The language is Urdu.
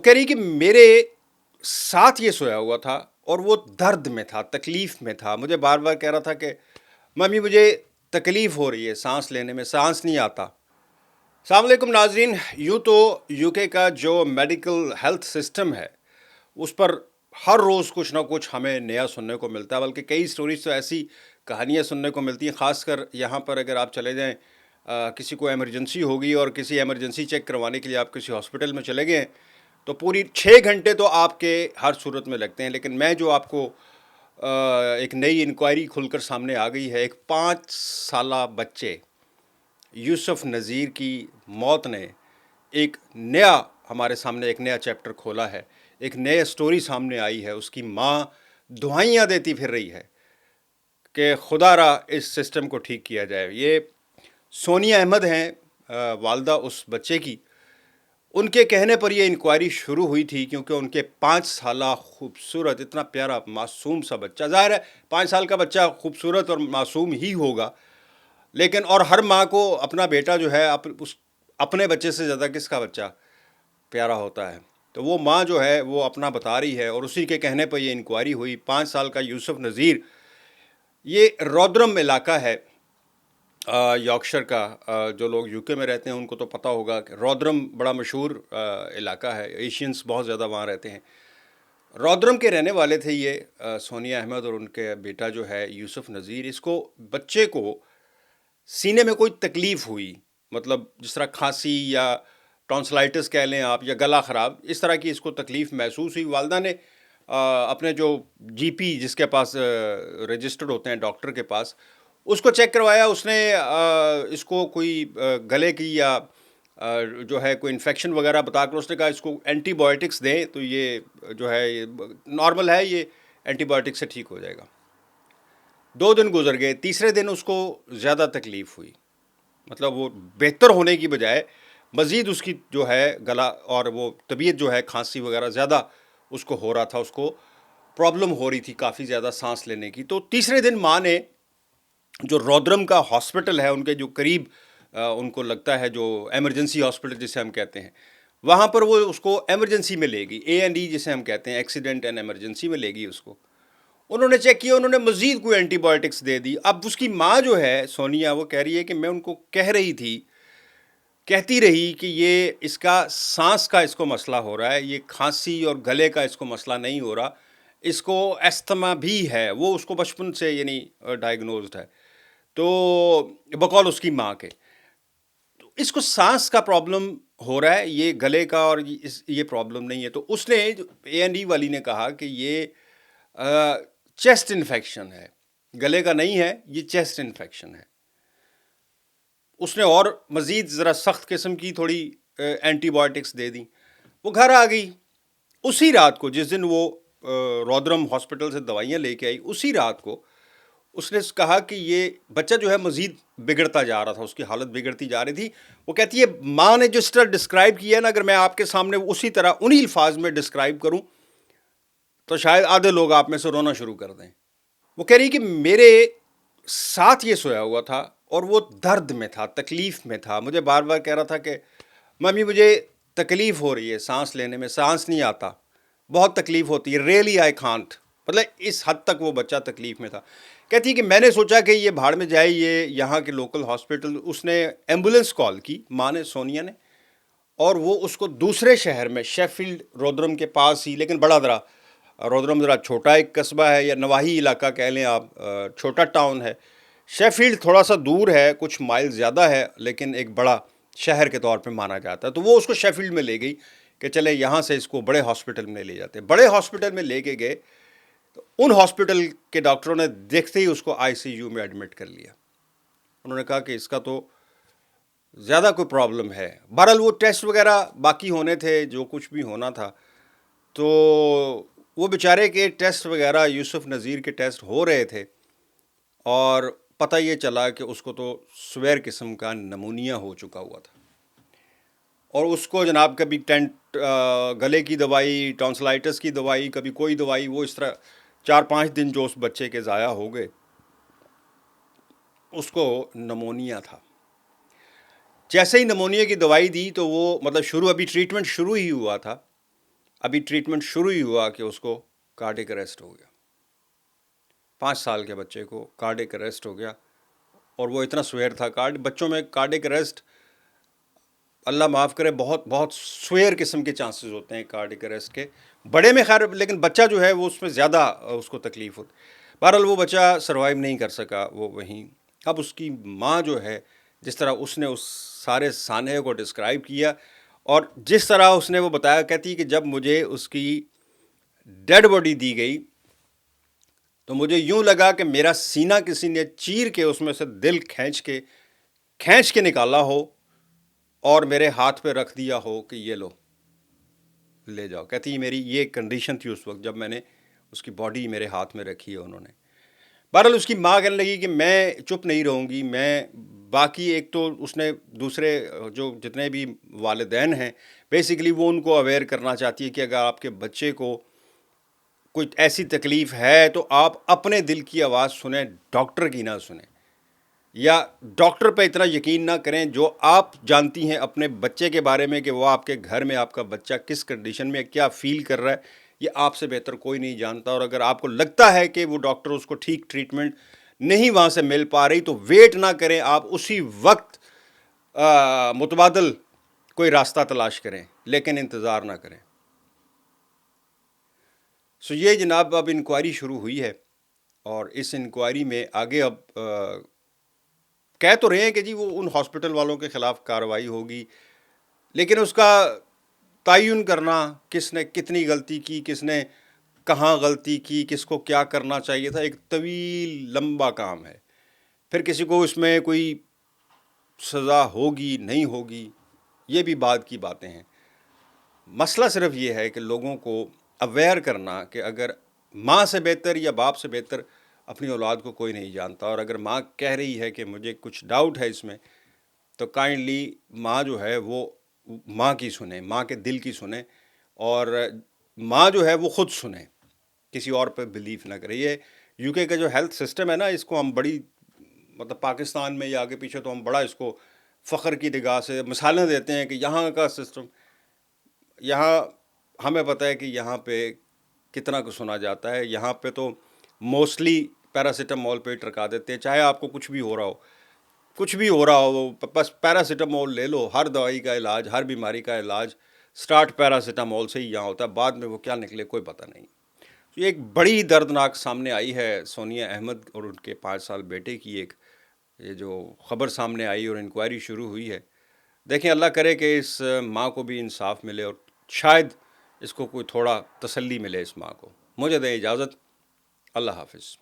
کہہ رہی کہ میرے ساتھ یہ سویا ہوا تھا اور وہ درد میں تھا، تکلیف میں تھا، مجھے بار بار کہہ رہا تھا کہ ممی مجھے تکلیف ہو رہی ہے سانس لینے میں، سانس نہیں آتا۔ السلام علیکم ناظرین، یوں تو یو کے کا جو میڈیکل ہیلتھ سسٹم ہے اس پر ہر روز کچھ نہ کچھ ہمیں نیا سننے کو ملتا ہے، بلکہ کئی سٹوریز تو ایسی کہانیاں سننے کو ملتی ہیں، خاص کر یہاں پر اگر آپ چلے جائیں، کسی کو ایمرجنسی ہوگی اور کسی ایمرجنسی چیک کروانے کے لیے آپ کسی ہاسپٹل میں چلے گئے تو پوری 6 گھنٹے تو آپ کے ہر صورت میں لگتے ہیں۔ لیکن میں جو آپ کو ایک نئی انکوائری کھل کر سامنے آ گئی ہے، ایک 5 سالہ بچے یوسف نذیر کی موت نے ایک نیا ہمارے سامنے ایک نیا چیپٹر کھولا ہے، ایک نیا سٹوری سامنے آئی ہے۔ اس کی ماں دعائیاں دیتی پھر رہی ہے کہ خدا را اس سسٹم کو ٹھیک کیا جائے۔ یہ سونیا احمد ہیں، والدہ اس بچے کی۔ ان کے کہنے پر یہ انکوائری شروع ہوئی تھی کیونکہ ان کے 5 سالہ خوبصورت، اتنا پیارا معصوم سا بچہ، ظاہر ہے 5 سال کا بچہ خوبصورت اور معصوم ہی ہوگا، لیکن اور ہر ماں کو اپنا بیٹا جو ہے اپنے بچے سے زیادہ کس کا بچہ پیارا ہوتا ہے، تو وہ ماں جو ہے وہ اپنا بتا رہی ہے اور اسی کے کہنے پر یہ انکوائری ہوئی۔ 5 سال کا یوسف نذیر، یہ رودرم علاقہ ہے یارکشائر کا۔ جو لوگ یو کے میں رہتے ہیں ان کو تو پتہ ہوگا کہ رودرم بڑا مشہور علاقہ ہے، ایشینس بہت زیادہ وہاں رہتے ہیں۔ رودرم کے رہنے والے تھے یہ سونیا احمد اور ان کے بیٹا جو ہے یوسف نذیر۔ اس کو بچے کو سینے میں کوئی تکلیف ہوئی، مطلب جس طرح کھانسی یا ٹونسلائٹس کہہ لیں آپ، یا گلا خراب، اس طرح کی اس کو تکلیف محسوس ہوئی۔ والدہ نے اپنے جو جی پی جس کے پاس رجسٹرڈ ہوتے ہیں ڈاکٹر کے پاس، اس کو چیک کروایا۔ اس نے اس کو کوئی گلے کی یا جو ہے کوئی انفیکشن وغیرہ بتا کر اس نے کہا اس کو اینٹی بایوٹکس دیں تو یہ جو ہے یہ نارمل ہے، یہ اینٹی بایوٹک سے ٹھیک ہو جائے گا۔ 2 دن گزر گئے، تیسرے دن اس کو زیادہ تکلیف ہوئی، مطلب وہ بہتر ہونے کی بجائے مزید اس کی جو ہے گلا اور وہ طبیعت جو ہے کھانسی وغیرہ زیادہ اس کو ہو رہا تھا، اس کو پرابلم ہو رہی تھی کافی زیادہ سانس لینے کی۔ تو تیسرے دن ماں نے جو رودرم کا ہاسپٹل ہے ان کے جو قریب ان کو لگتا ہے جو ایمرجنسی ہاسپٹل جسے ہم کہتے ہیں، وہاں پر وہ اس کو ایمرجنسی میں لے گئی، A&E جسے ہم کہتے ہیں، ایکسیڈنٹ اینڈ ایمرجنسی میں لے گئی اس کو۔ انہوں نے چیک کیا، انہوں نے مزید کوئی اینٹی بایوٹکس دے دی۔ اب اس کی ماں جو ہے سونیا، وہ کہہ رہی ہے کہ میں ان کو کہتی رہی کہ یہ اس کا سانس کا اس کو مسئلہ ہو رہا ہے، یہ کھانسی اور گلے کا اس کو مسئلہ نہیں ہو رہا، اس کو استھما بھی ہے، وہ اس کو بچپن سے یعنی ڈائگنوزڈ ہے، تو بقول اس کی ماں کے تو اس کو سانس کا پرابلم ہو رہا ہے، یہ گلے کا اور یہ پرابلم نہیں ہے۔ تو اس نے A&E والی نے کہا کہ یہ چیسٹ انفیکشن ہے، گلے کا نہیں ہے، یہ چیسٹ انفیکشن ہے۔ اس نے اور مزید ذرا سخت قسم کی تھوڑی اینٹی بایوٹکس دے دی۔ وہ گھر آ گئی اسی رات کو، جس دن وہ رودرم ہاسپٹل سے دوائیاں لے کے آئی، اسی رات کو اس نے کہا کہ یہ بچہ جو ہے مزید بگڑتا جا رہا تھا، اس کی حالت بگڑتی جا رہی تھی۔ وہ کہتی ہے ماں نے جس طرح ڈسکرائب کیا نا، اگر میں آپ کے سامنے اسی طرح انہی الفاظ میں ڈسکرائب کروں تو شاید آدھے لوگ آپ میں سے رونا شروع کر دیں۔ وہ کہہ رہی کہ میرے ساتھ یہ سویا ہوا تھا اور وہ درد میں تھا، تکلیف میں تھا، مجھے بار بار کہہ رہا تھا کہ ممی مجھے تکلیف ہو رہی ہے سانس لینے میں، سانس نہیں آتا، بہت تکلیف ہوتی ہے، ریئلی آئی کانٹ، مطلب اس حد تک وہ بچہ تکلیف میں تھا۔ کہتی کہ میں نے سوچا کہ یہ بھاڑ میں جائے، یہ یہاں کے لوکل ہاسپٹل، اس نے ایمبولنس کال کی ماں نے، سونیا نے، اور وہ اس کو دوسرے شہر میں، شیفیلڈ رودرم کے پاس ہی، لیکن بڑا رودرم ذرا چھوٹا ایک قصبہ ہے یا نواحی علاقہ کہہ لیں آپ، چھوٹا ٹاؤن ہے۔ شیفیلڈ تھوڑا سا دور ہے، کچھ مائل زیادہ ہے، لیکن ایک بڑا شہر کے طور پہ مانا جاتا ہے۔ تو وہ اس کو شیفیلڈ میں لے گئی کہ چلے یہاں سے اس کو بڑے ہاسپٹل میں لے جاتے ہیں۔ بڑے ہاسپٹل میں لے کے گئے تو ان ہاسپٹل کے ڈاکٹروں نے دیکھتے ہی اس کو ICU میں ایڈمٹ کر لیا۔ انہوں نے کہا کہ اس کا تو زیادہ کوئی پرابلم ہے۔ بہرحال وہ ٹیسٹ وغیرہ باقی ہونے تھے، جو کچھ بھی ہونا تھا، تو وہ بیچارے کے ٹیسٹ وغیرہ، یوسف نذیر کے ٹیسٹ ہو رہے تھے اور پتہ یہ چلا کہ اس کو تو سویر قسم کا نمونیا ہو چکا ہوا تھا، اور اس کو جناب کبھی گلے کی دوائی، ٹونسلائٹس کی دوائی، کبھی کوئی دوائی، وہ اس طرح 4-5 دن جو اس بچے کے ضائع ہو گئے، اس کو نمونیا تھا۔ جیسے ہی نمونیا کی دوائی دی تو وہ مطلب ابھی ٹریٹمنٹ شروع ہی ہوا تھا، ابھی ٹریٹمنٹ شروع ہی ہوا کہ اس کو کارڈک اریسٹ ہو گیا. 5 سال کے بچے کو کارڈک اریسٹ ہو گیا, اور وہ اتنا سویر تھا. بچوں میں کارڈک اریسٹ, اللہ معاف کرے, بہت بہت سویر قسم کے چانسز ہوتے ہیں کارڈک اریسٹ کے. بڑے میں خیر, لیکن بچہ جو ہے وہ اس میں زیادہ اس کو تکلیف ہوتی. بہرحال وہ بچہ سروائیو نہیں کر سکا, وہ وہیں. اب اس کی ماں جو ہے, جس طرح اس نے اس سارے سانحے کو ڈسکرائب کیا, اور جس طرح اس نے وہ بتایا, کہتی کہ جب مجھے اس کی ڈیڈ باڈی دی گئی تو مجھے یوں لگا کہ میرا سینہ کسی نے چیر کے اس میں سے دل کھینچ کے نکالا ہو اور میرے ہاتھ پہ رکھ دیا ہو کہ یہ لو, لے جاؤ. کہتی میری یہ کنڈیشن تھی اس وقت جب میں نے اس کی باڈی میرے ہاتھ میں رکھی ہے انہوں نے. بہرحال اس کی ماں کہنے لگی کہ میں چپ نہیں رہوں گی, میں باقی ایک تو اس نے دوسرے جو جتنے بھی والدین ہیں بیسیکلی وہ ان کو اویئر کرنا چاہتی ہے کہ اگر آپ کے بچے کو کوئی ایسی تکلیف ہے تو آپ اپنے دل کی آواز سنیں, ڈاکٹر کی نہ سنیں, یا ڈاکٹر پہ اتنا یقین نہ کریں. جو آپ جانتی ہیں اپنے بچے کے بارے میں کہ وہ آپ کے گھر میں آپ کا بچہ کس کنڈیشن میں کیا فیل کر رہا ہے, یہ آپ سے بہتر کوئی نہیں جانتا. اور اگر آپ کو لگتا ہے کہ وہ ڈاکٹر اس کو ٹھیک ٹریٹمنٹ نہیں وہاں سے مل پا رہی تو ویٹ نہ کریں, آپ اسی وقت متبادل کوئی راستہ تلاش کریں, لیکن انتظار نہ کریں. یہ جناب اب انکوائری شروع ہوئی ہے, اور اس انکوائری میں آگے اب کہہ تو رہے ہیں کہ جی وہ ان ہاسپٹل والوں کے خلاف کارروائی ہوگی, لیکن اس کا تعین کرنا کس نے کتنی غلطی کی, کس نے کہاں غلطی کی, کس کو کیا کرنا چاہیے تھا, ایک طویل لمبا کام ہے. پھر کسی کو اس میں کوئی سزا ہوگی نہیں ہوگی, یہ بھی بعد کی باتیں ہیں. مسئلہ صرف یہ ہے کہ لوگوں کو اویئر کرنا کہ اگر ماں سے بہتر یا باپ سے بہتر اپنی اولاد کو کوئی نہیں جانتا, اور اگر ماں کہہ رہی ہے کہ مجھے کچھ ڈاؤٹ ہے اس میں, تو کائنڈلی ماں جو ہے وہ ماں کی سنیں, ماں کے دل کی سنیں, اور ماں جو ہے وہ خود سنیں, کسی اور پہ بلیف نہ کرے. یہ یو کے کا جو ہیلتھ سسٹم ہے نا, اس کو ہم بڑی مطلب پاکستان میں یا آگے پیچھے تو ہم بڑا اس کو فخر کی نگاہ سے مثالیں دیتے ہیں کہ یہاں کا سسٹم, یہاں ہمیں پتہ ہے کہ یہاں پہ کتنا کچھ سنا جاتا ہے. یہاں پہ تو موسٹلی پیراسیٹامول پہ ٹرکا دیتے ہیں, چاہے آپ کو کچھ بھی ہو رہا ہو, بس پیراسیٹامول لے لو. ہر دوائی کا علاج, ہر بیماری کا علاج سٹارٹ پیراسیٹامول سے ہی یہاں ہوتا ہے, بعد میں وہ کیا نکلے کوئی پتہ نہیں. یہ ایک بڑی دردناک سامنے آئی ہے سونیا احمد اور ان کے 5 سال بیٹے کی, ایک یہ جو خبر سامنے آئی اور انکوائری شروع ہوئی ہے. دیکھیں اللہ کرے کہ اس ماں کو بھی انصاف ملے, اور شاید اس کو کوئی تھوڑا تسلی ملے اس ماں کو. مجھے دیں اجازت, اللہ حافظ.